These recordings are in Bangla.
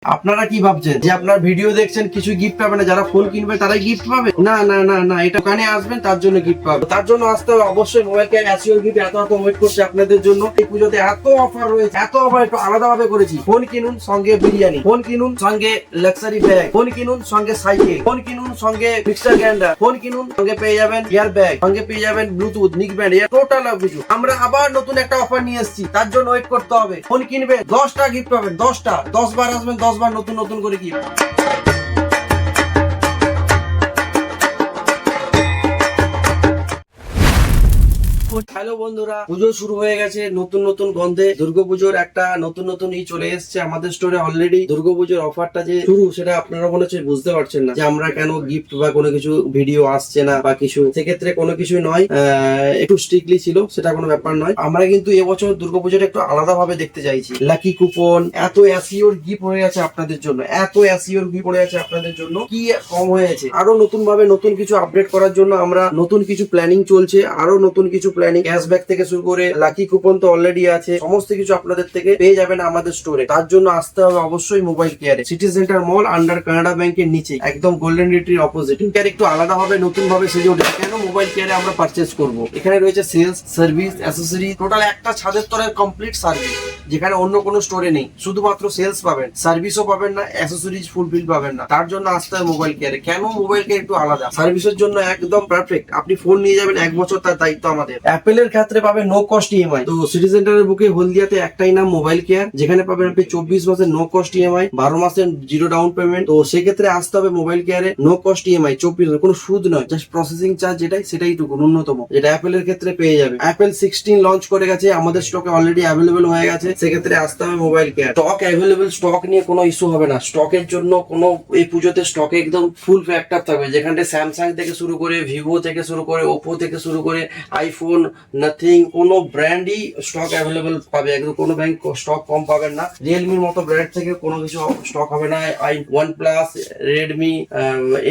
আপনারা কি ভাবছেন যে আপনার ভিডিও দেখছেন কিছু গিফট পাবে না, যারা ফোন কিনবে তারাই গিফট পাবে? না না না না, এটা দোকানে আসবেন তার জন্য গিফট পাবে। তার জন্য আসতে হবে অবশ্যই মোবাইল কেয়ার অ্যাসিওর গিফট এত ওয়েট করছে আপনাদের জন্য। এই পুজোতে এত অফার রয়েছে, এত অফার একটু আলাদা ভাবে করেছি। ফোন কিনুন সঙ্গে বিরিয়ানি, ফোন কিনুন সঙ্গে লাক্সারি ব্যাগ, ফোন কিনুন সঙ্গে সাইকেল, ফোন কিনুন সঙ্গে মিক্সার গ্রাইন্ডার, ফোন কিনুন সঙ্গে পেয়ে যাবেন ইয়ার ব্যাগ, সঙ্গে পেয়ে যাবেন ব্লুটুথ, নিক ব্যান্ড, এর টোটাল কিছু। আমরা আবার নতুন একটা অফার নিয়ে এসেছি, তার জন্য ওয়েট করতে হবে। ফোন কিনবে 10টা গিফট পাবেন, 10টা, 10 বার আসবেন 10 বার নতুন নতুন করে গিফট। হ্যালো বন্ধুরা, পুজো শুরু হয়ে গেছে, নতুন নতুন গন্ধে দুর্গাপুজোর একটা নতুন নতুন চলে এসছে আমাদের স্টোরে অলরেডি। দুর্গাপুজোর অফারটা যে শুরু সেটা আপনারা মনে হচ্ছে বুঝতে পারছেন না যে আমরা কেন গিফট বা কোনো কিছু ভিডিও আসছে না বা কিছু, সেক্ষেত্রে কোনো কিছু নয়, একটু স্ট্রিক্টলি ছিল, সেটা কোনো ব্যাপার নয়। আমরা কিন্তু এবছর দুর্গাপুজোটা একটু আলাদা ভাবে দেখতে চাইছি। লাকি কুপন, এত অ্যাসিওর গিফট হয়ে আছে আপনাদের জন্য, এত অ্যাসিওর গিফট হয়ে আছে আপনাদের জন্য, কি কম হয়েছে। আরো নতুন ভাবে নতুন কিছু আপডেট করার জন্য আমরা নতুন কিছু প্ল্যানিং চলছে, আরো নতুন কিছু প্ল্যানিং, ক্যাশব্যাক থেকে শুরু করে লাকি কুপন তো অলরেডি আছে, সমস্ত কিছু আপনাদের থেকে পেয়ে যাবেন আমাদের স্টোরে। তার জন্য আসতে হবে অবশ্যই মোবাইল কেয়ারে, সিটি সেন্টার মল আন্ডার কানাডা ব্যাংকের নিচে, একদম গোল্ডেন রিট্রির অপোজিট। কেয়ার একটু আলাদা ভাবে নতুন ভাবে সেজে উঠেছে। কেন মোবাইল কেয়ারে আমরা পারচেজ করব? এখানে রয়েছে সেলস, সার্ভিস, অ্যাসেসরি, টোটাল একটা ছাদের তলায় কমপ্লিট সার্ভিস, যেখানে অন্য কোনো স্টোরে নেই। শুধুমাত্র সেলস পাবেন, সার্ভিসও পাবেন না, অ্যাসেসরিজ ফুলফিল পাবেন না। তার জন্য আসতে হয় মোবাইল কেয়ারে। কেন মোবাইল কেয়ার একটু আলাদা, সার্ভিসের জন্য একদম পারফেক্ট। আপনি ফোন নিয়ে যাবেন 1 বছর, তার দায়িত্ব আমাদের। অ্যাপেলের ক্ষেত্রে পাবেন নো কস্ট ইএমআই। তো সিটি সেন্টারের বুকে হলদিয়াতে একটাই নাম মোবাইল কেয়ার, যেখানে পাবেন আপনি 24 মাসের নো কস্ট ইএমআই, 12 মাসের জিরো ডাউন পেমেন্ট। তো সেক্ষেত্রে আসতে হবে মোবাইল কেয়ারে, নো কস্ট ইএমআই, 24 মাস, কোনো সুদ নয়, জাস্ট প্রসেসিং চার্জ যেটাই সেটাই টুকু ন্যূনতম, যেটা অ্যাপেলের ক্ষেত্রে পেয়ে যাবে। অ্যাপেল 16 লঞ্চ করে গেছে, আমাদের স্টকে অলরেডি অ্যাভেলেবল হয়ে গেছে। সেক্ষেত্রে আসতে হবে mobile care. Stock available, stock নিয়ে কোনো ইস্যু হবে না। স্টকের জন্য কোনো, এই পুজোতে স্টকে একদম ফুল ফ্যাক্টর থাকবে, যেখানে স্যামসাং থেকে শুরু করে, ভিভো থেকে শুরু করে, ওপো থেকে শুরু করে, আইফোন, নাথিং, কোনো ব্র্যান্ডই স্টক অ্যাভেলেবল পাবে। একদম কোনো ব্যাংক স্টক কম পাবেন না। রিয়েলমির মতো ব্র্যান্ড থেকে কোনো কিছু স্টক হবে না। OnePlus, রেডমি,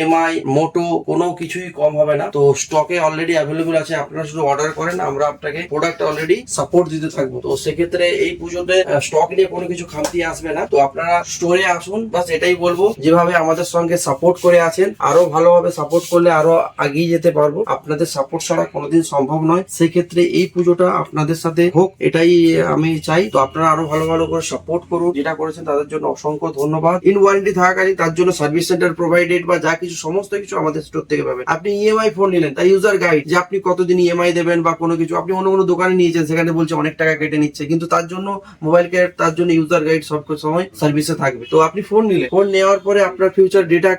এমআই, মোটো, কোনো কিছুই কম হবে না। তো স্টকে অলরেডি অ্যাভেলেবল আছে, আপনারা শুধু অর্ডার করেন, আমরা আপনাকে প্রোডাক্ট অলরেডি সাপোর্ট দিতে থাকবো। তো সেক্ষেত্রে এই পুজোতে স্টক নিয়ে কোনো কিছু খামতি আসবে না। তো আপনারা স্টোরে আসুন, বাস এটাই বলবো। যেভাবে আমাদের সঙ্গে সাপোর্ট করে আছেন, আরো ভালোভাবে সাপোর্ট করলে আরো এগিয়ে যেতে পারবো। আপনাদের সাপোর্ট ছাড়া কোনোদিন সম্ভব নয়। সেক্ষেত্রে এই পুজোটা আপনাদের সাথে হোক, এটাই আমি চাই। তো আপনারা আরো ভালো ভালো করে সাপোর্ট করুন। যেটা করেছেন তাদের জন্য অসংখ্য ধন্যবাদ। ইন ওয়ারেন্টি থাকাকালীন তার জন্য সার্ভিস সেন্টার প্রোভাইডেড বা যা কিছু সমস্ত কিছু আমাদের স্টোর থেকে পাবেন। আপনি ইএমআই ফোন নিলেন, তাই ইউজার গাইড, যে আপনি কতদিন ইএমআই দেবেন বা কোনো কিছু। আপনি অন্য কোনো দোকানে নিয়েছেন, সেখানে বলছে অনেক টাকা কেটে নিচ্ছে, কিন্তু তার জন্য মোবাইল কেয়ার, তার জন্য ইউজার গাইড সব সময় সার্ভিসে থাকবে। তো আপনি ফোন নিলেন, ফোন নেওয়ার পরে আপনার ফিউচার ডেটা,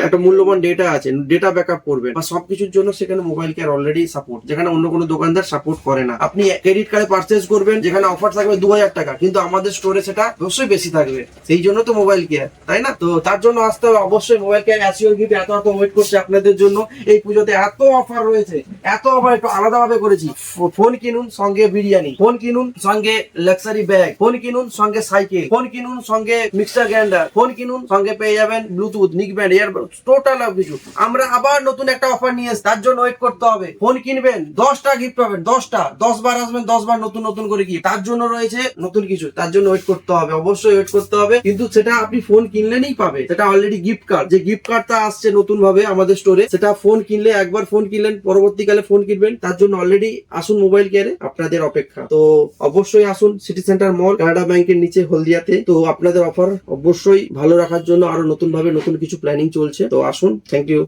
একটা মূল্যবান ডেটা আছে, ডেটা ব্যাকআপ করবেন বা সবকিছুর জন্য সেখানে মোবাইল কেয়ার অলরেডি সাপোর্ট, যেখানে অন্য কোনো দোকানদার সাপোর্ট করে না। আপনি ক্রেডিট কার্ডে পারচেজ করবেন, যেখানে অফার থাকবে 2000 টাকা, কিন্তু আমাদের স্টোরে সেটা অবশ্যই বেশি থাকবে। সেই জন্য তো মোবাইল কেয়ার, তাই না? তো তার জন্য আসতে হবে অবশ্যই মোবাইল কেয়ার অ্যাসিওর গিফট এত ওয়েট করছে আপনাদের জন্য। এই পুজোতে এত অফার রয়েছে, এত অফার একটু আলাদা ভাবে করেছি। ফোন কিনুন সঙ্গে বিরিয়ানি, ফোন কিনুন সঙ্গে লাক্সারি ব্যাগ, ফোন কিনুন সঙ্গে সাইকেল, ফোন কিনুন সঙ্গে মিক্সার গ্রাইন্ডার, ফোন কিনুন সঙ্গে পেয়ে যাবেন ব্লুটুথ, নিক ব্যান্ড, এর টোটাল কিছু। আমরা আবার নতুন একটা অফার নিয়ে এসেছি, তার জন্য ওয়েট করতে হবে। ফোন কিনবেন 10টা গিফট পাবেন, 10টা, 10 বার আসবেন 10 বার নতুন নতুন করে গিফট। তার জন্য রয়েছে নতুন কিছু, তার জন্য ওয়েট করতে হবে, অবশ্যই ওয়েট করতে হবে। কিন্তু সেটা আপনি ফোন কিনলেনই পাবে, সেটা অলরেডি গিফট কার্ড, যে গিফট কার্ডটা আসছে নতুন ভাবে আমাদের স্টোরে, সেটা ফোন কিনলে, একবার ফোন কিনলেন, পরবর্তীকালে ফোন কিনবেন, তার জন্য অলরেডি আসুন মোবাইল কেয়ারে, আপনাদের অপেক্ষা। তো অবশ্যই আসুন সিটি সেন্টার মল কানাডা ব্যাংকের নিচে হলদিয়াতে। তো আপনাদের অফার অবশ্যই ভালো রাখার জন্য আরো নতুন ভাবে নতুন কিছু প্ল্যানিং চলছে। তো আসুন, থ্যাংক ইউ।